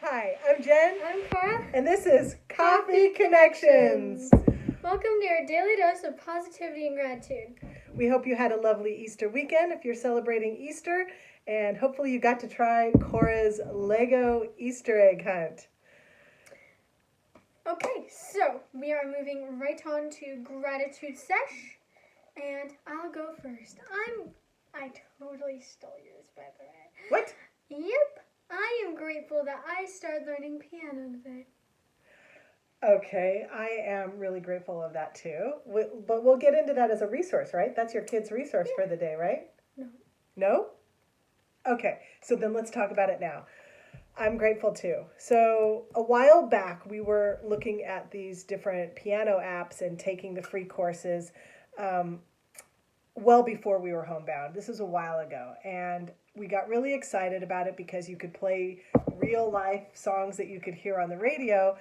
Hi, I'm Jen, I'm Cora. and this is Coffee Connections. Welcome to your daily dose of positivity and gratitude. We hope you had a lovely Easter weekend if you're celebrating Easter, and hopefully you got to try Cora's Lego Easter egg hunt. Okay, so we are moving right on to gratitude sesh, and I'll go first. I totally stole yours, by the way. What? Yep, I am grateful that I started learning piano today. Okay, I am really grateful of that too. But we'll get into that as a resource, right? That's your kid's resource for the day, right? No. No? Okay, so then let's talk about it now. I'm grateful too. So, a while back, we were looking at these different piano apps and taking the free courses well before we were homebound. This was a while ago. And we got really excited about it because you could play real life songs that you could hear on the radio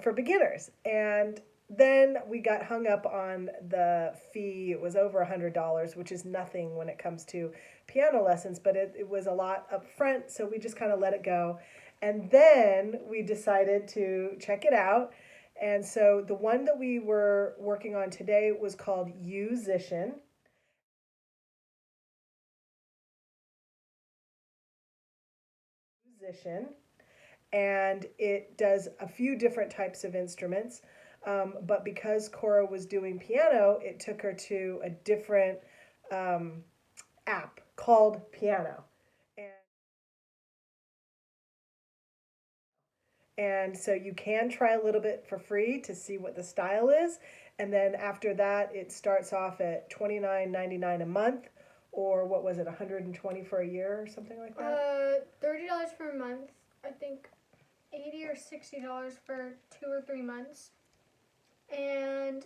for beginners. And then we got hung up on the fee. It was over $100, which is nothing when it comes to piano lessons, but it was a lot up front, so we just kind of let it go. And then we decided to check it out. And so the one that we were working on today was called Musician. Musician. And it does a few different types of instruments. But because Cora was doing piano, it took her to a different app called Piano. And, and so you can try a little bit for free to see what the style is. And then after that, it starts off at $29.99 a month, or what was it, $120 for a year or something like that? $30 for a month. I think $80 or $60 for 2 or 3 months. And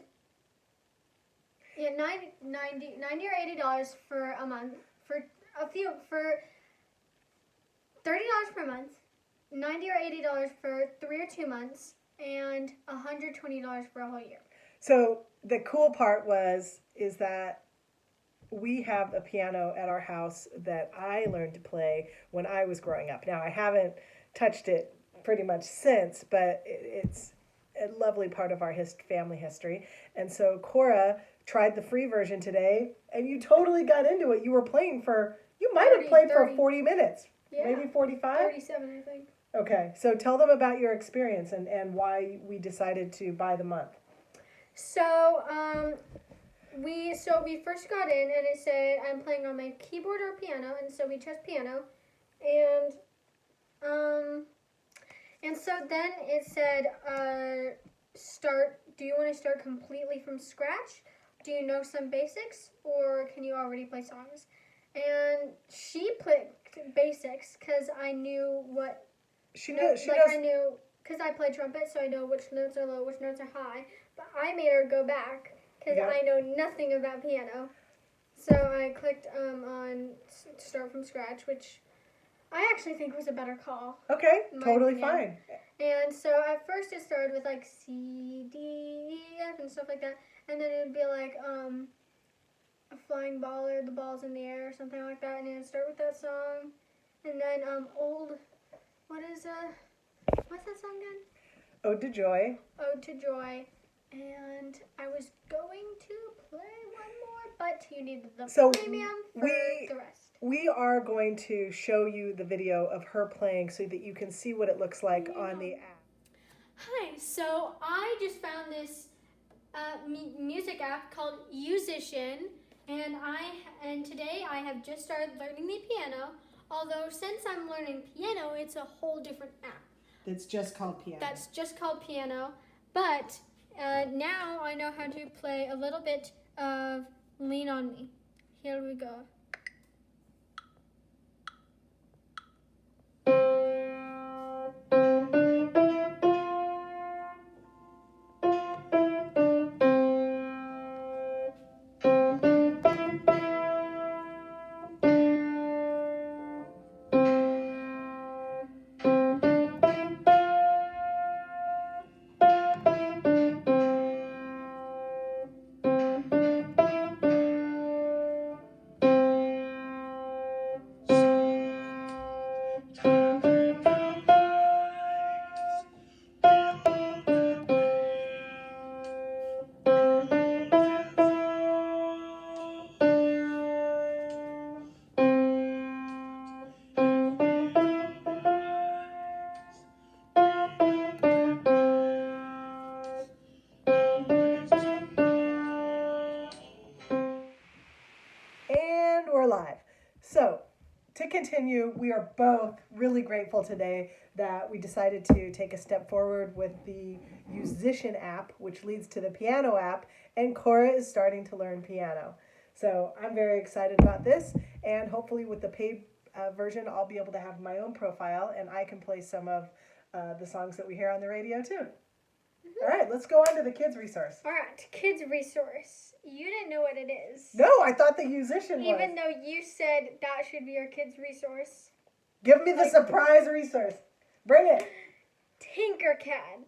yeah, $90 or $80 for a month. For $30 per month, $90 or $80 for 3 or 2 months, and $120 for a whole year. So the cool part is that we have a piano at our house that I learned to play when I was growing up. Now I haven't touched it pretty much since, but it's a lovely part of our family history. And so Cora tried the free version today, and you totally got into it. You might have played 30. for 40 minutes, Yeah, maybe 45? 37, I think. Okay, so tell them about your experience and why we decided to buy the month. So, we first got in and it said I'm playing on my keyboard or piano, and so we chose piano, and so then it said do you want to start completely from scratch? Do you know some basics, or can you already play songs? And she picked basics because I knew what I knew because I play trumpet, so I know which notes are low, which notes are high. But I made her go back because I know nothing about piano. So I clicked on start from scratch, which I actually think was a better call. Okay, totally fine. And so at first it started with like C, D, E, F and stuff like that. And then it would be like a flying ball or the ball's in the air or something like that. And it would start with that song. And then what's that song again? Ode to Joy. Ode to Joy. And I was going to play one more, but you need the premium for the rest. We are going to show you the video of her playing so that you can see what it looks like on the app. Hi, so I just found this music app called Musician, and today I have just started learning the piano. Although since I'm learning piano, it's a whole different app. That's just called piano. That's just called piano, but now I know how to play a little bit of Lean on Me. Here we go. continue, we are both really grateful today that we decided to take a step forward with the musician app, which leads to the piano app, and Cora is starting to learn piano. So I'm very excited about this, and hopefully with the paid version, I'll be able to have my own profile, and I can play some of the songs that we hear on the radio too. All right, let's go on to the kids resource. All right, kids resource. You didn't know what it is. No, I thought the musician was. Even though you said that should be your kids resource. Give me the surprise resource. Bring it. Tinkercad.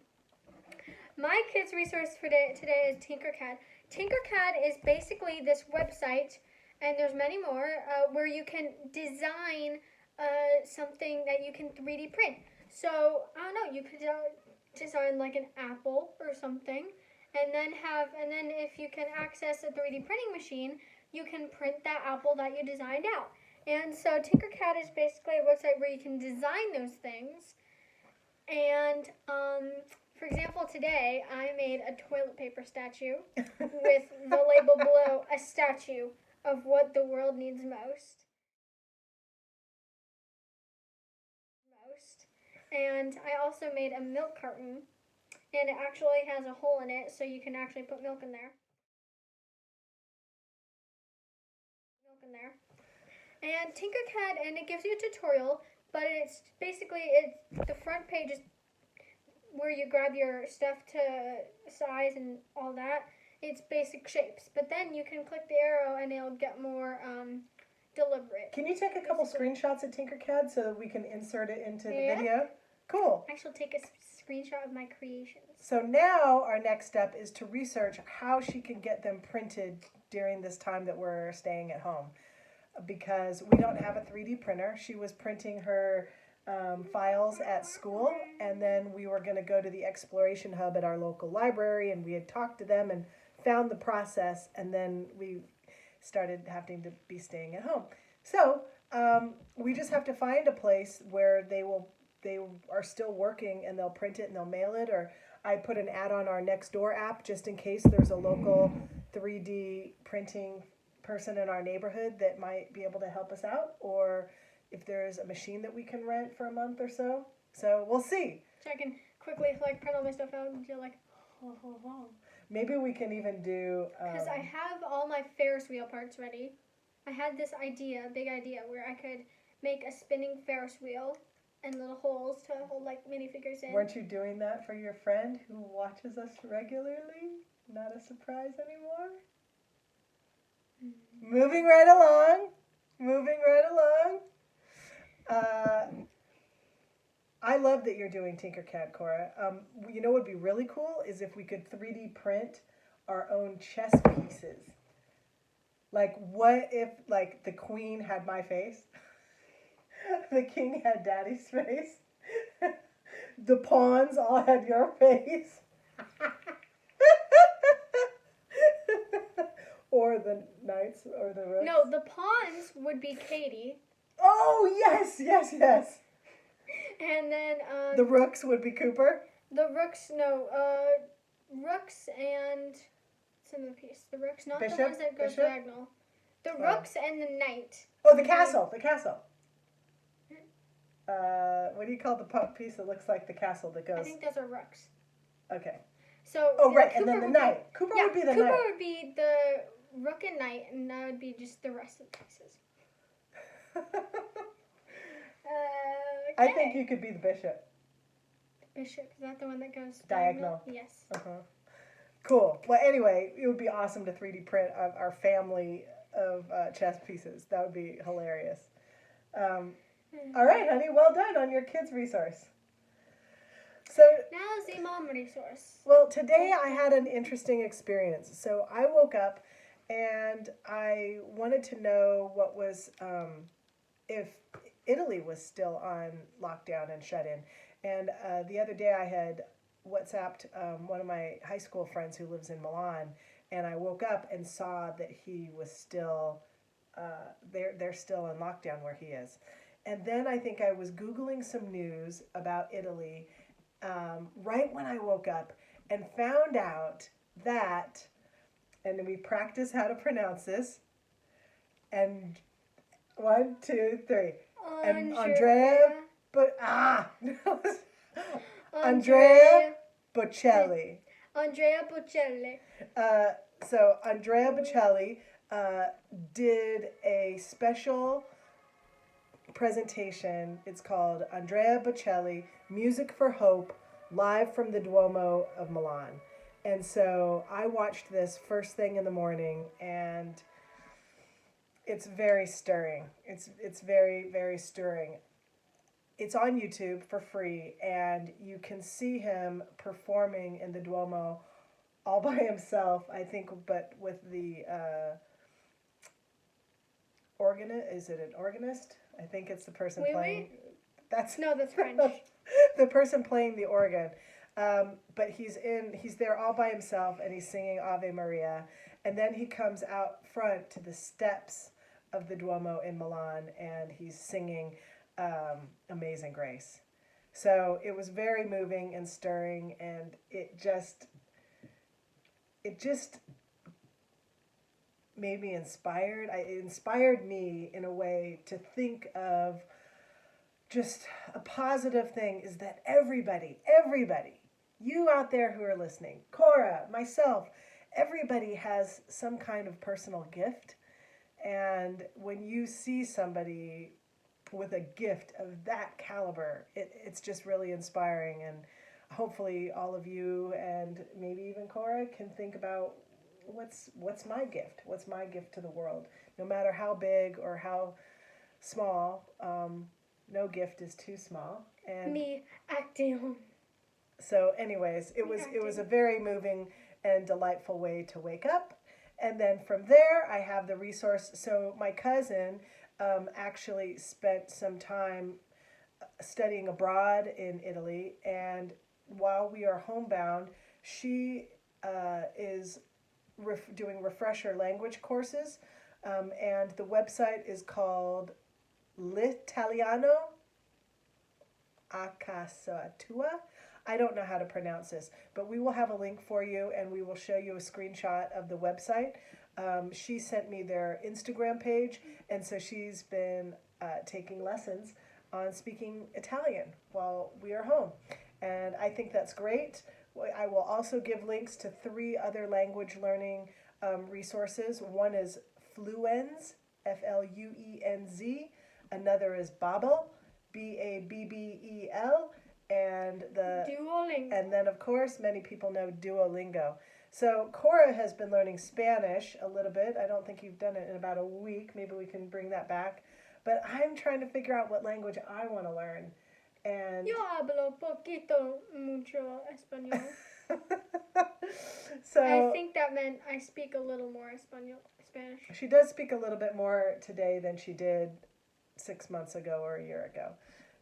My kids resource for today is Tinkercad. Tinkercad is basically this website, and there's many more, where you can design something that you can 3D print. So, I don't know, you could design like an apple or something, and then if you can access a 3D printing machine, you can print that apple that you designed out. And so Tinkercad is basically a website where you can design those things. And for example, today I made a toilet paper statue with the label below, a statue of what the world needs most. And I also made a milk carton, and it actually has a hole in it, so you can actually put milk in there. And Tinkercad, and it gives you a tutorial, but it's basically, the front page is where you grab your stuff to size and all that. It's basic shapes, but then you can click the arrow and it'll get more deliberate. Can you take a couple screenshots of Tinkercad so that we can insert it into the video? Cool. I shall take a screenshot of my creations. So now our next step is to research how she can get them printed during this time that we're staying at home. Because we don't have a 3D printer. She was printing her files at school, and then we were going to go to the exploration hub at our local library, and we had talked to them and found the process, and then we started having to be staying at home. So we just have to find a place where they are still working, and they'll print it and they'll mail it, or I put an ad on our Nextdoor app just in case there's a local 3D printing person in our neighborhood that might be able to help us out, or if there's a machine that we can rent for a month or so. So we'll see. So I can quickly print all my stuff out and feel like, oh. Maybe we can even do... Because I have all my Ferris wheel parts ready. I had this idea, big idea, where I could make a spinning Ferris wheel and little holes to hold minifigures in. Weren't you doing that for your friend who watches us regularly? Not a surprise anymore? Moving right along. I love that you're doing Tinkercad, Cora. You know what would be really cool is if we could 3D print our own chess pieces. Like, what if, the queen had my face? The king had Daddy's face? The pawns all had your face? Or the knights, or the rooks? No, the pawns would be Katie. Oh, yes. And then... the rooks would be Cooper? The rooks, rooks and... Some of the piece. The rooks, not Bishop? The ones that go diagonal. The rooks and the knight. Oh, the castle. What do you call the piece that looks like the castle that goes... I think those are rooks. Okay. So... Oh, right, and then the knight. Cooper would be the knight. Cooper would be the rook and knight, and that would be just the rest of the pieces. Okay. I think you could be the bishop. Bishop, is that the one that goes diagonal? Yes. Cool. Well, anyway, it would be awesome to 3D print our family of chess pieces. That would be hilarious. All right, honey, well done on your kids' resource. So now the mom resource. Well, today I had an interesting experience. So I woke up and I wanted to know what was, if Italy was still on lockdown and shut in. And the other day I had WhatsApped one of my high school friends who lives in Milan, and I woke up and saw that he was still, they're still in lockdown where he is. And then I think I was Googling some news about Italy right when I woke up and found out that, and we practice how to pronounce this, and 1, 2, 3. And Andrea, but Andrea Bocelli. Andrea Bocelli. So Andrea Bocelli did a special presentation. It's called Andrea Bocelli Music for Hope, live from the Duomo of Milan. And so I watched this first thing in the morning, and it's very stirring. It's very, very stirring. It's on YouTube for free, and you can see him performing in the Duomo all by himself, I think, but with the organist. Is it an organist? I think it's the person playing. That's French. The person playing the organ. But he's there all by himself, and he's singing Ave Maria, and then he comes out front to the steps of the Duomo in Milan, and he's singing Amazing Grace. So it was very moving and stirring, and it just made me inspired. It inspired me in a way to think of just a positive thing, is that everybody, you out there who are listening, Cora, myself, everybody has some kind of personal gift. And when you see somebody with a gift of that caliber, it's just really inspiring. And hopefully all of you, and maybe even Cora, can think about what's my gift? What's my gift to the world? No matter how big or how small, no gift is too small. And me acting. So anyways, it was a very moving and delightful way to wake up. And then from there, I have the resource. So my cousin actually spent some time studying abroad in Italy, and while we are homebound, she is doing refresher language courses, and the website is called L'Italiano a casa tua. I don't know how to pronounce this, but we will have a link for you, and we will show you a screenshot of the website. She sent me their Instagram page, and so she's been taking lessons on speaking Italian while we are home. And I think that's great. I will also give links to 3 other language learning resources. One is Fluenz, Fluenz. Another is Babbel, Babbel, and Duolingo. And then, of course, many people know Duolingo. So Cora has been learning Spanish a little bit. I don't think you've done it in about a week. Maybe we can bring that back. But I'm trying to figure out what language I want to learn. And yo hablo poquito, mucho español. So I think that meant I speak a little more Spanish. She does speak a little bit more today than she did 6 months ago or a year ago.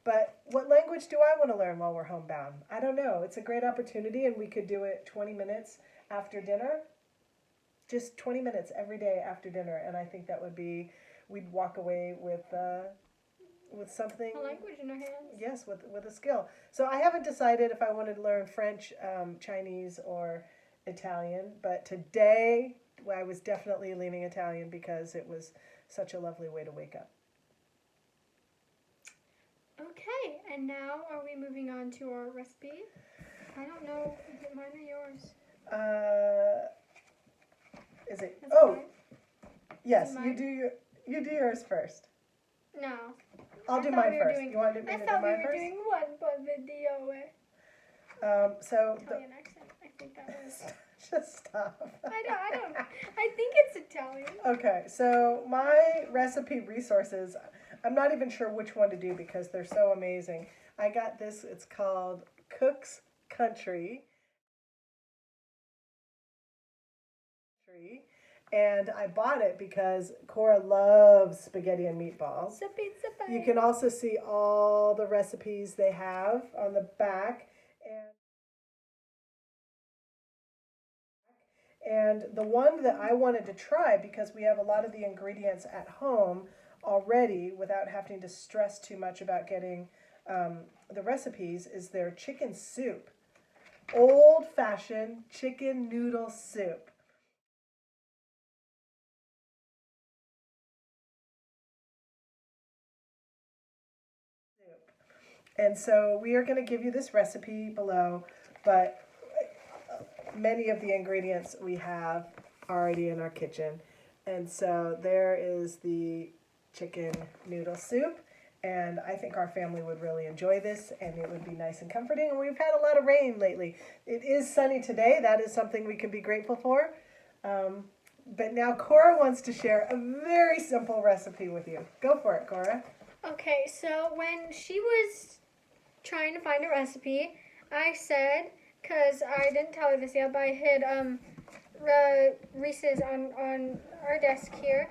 But what language do I want to learn while we're homebound? I don't know. It's a great opportunity, and we could do it 20 minutes after dinner. Just 20 minutes every day after dinner, and I think that would be, we'd walk away with something. A language in our hands. Yes, with a skill. So I haven't decided if I wanted to learn French, Chinese, or Italian, but today I was definitely leaning Italian because it was such a lovely way to wake up. Okay, and now are we moving on to our recipe? I don't know. Is it mine or yours? Is it? That's Oh, mine. yes. You do yours first. No. I'll do mine first. You want me to do mine first? I thought we were doing one video. So Italian accent. I think that was. Just stop. I don't. I think it's Italian. Okay, so my recipe resources, I'm not even sure which one to do because they're so amazing. I got this. It's called Cook's Country. And I bought it because Cora loves spaghetti and meatballs. You can also see all the recipes they have on the back. And the one that I wanted to try, because we have a lot of the ingredients at home already without having to stress too much about getting the recipes, is their chicken soup. Old-fashioned chicken noodle soup. And so we are going to give you this recipe below, but many of the ingredients we have already in our kitchen. And so there is the chicken noodle soup. And I think our family would really enjoy this, and it would be nice and comforting. And we've had a lot of rain lately. It is sunny today. That is something we can be grateful for. But now Cora wants to share a very simple recipe with you. Go for it, Cora. Okay, so when she was trying to find a recipe, I said, because I didn't tell her this yet, but I hid Reese's on our desk here.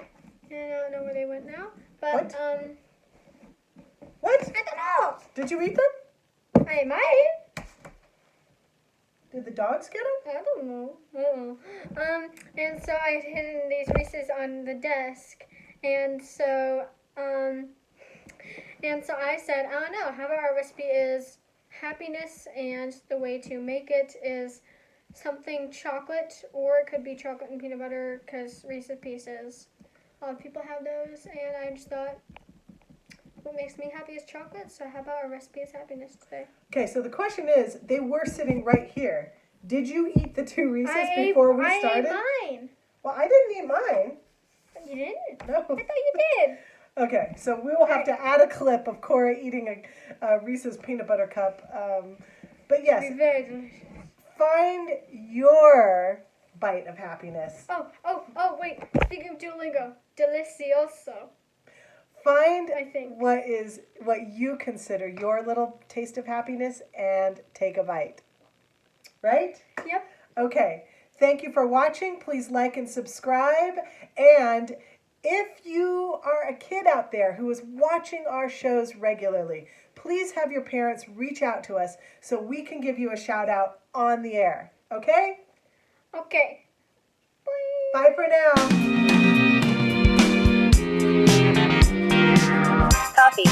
And I don't know where they went now. But, What? I don't know. Did you eat them? I might. Did the dogs get them? I don't know. And so I had hidden these Reese's on the desk. And so I said, I don't know, how about our recipe is happiness, and the way to make it is something chocolate, or it could be chocolate and peanut butter, because Reese's Pieces, a lot of people have those, and I just thought, what makes me happy is chocolate, so how about our recipe is happiness today? Okay, so the question is, they were sitting right here. Did you eat the 2 Reese's before we started? I ate mine. Well, I didn't eat mine. You didn't? No. I thought you did. Okay, so we will have to add a clip of Cora eating a Reese's peanut butter cup. But yes, It'll be very delicious. find your bite of happiness. Oh, wait. Speaking of Duolingo, delicioso. Find I think. what you consider your little taste of happiness and take a bite. Right? Yep. Okay. Thank you for watching. Please like and subscribe. And if you are a kid out there who is watching our shows regularly, please have your parents reach out to us so we can give you a shout out on the air. Okay? Okay. Bye. Bye for now. Coffee.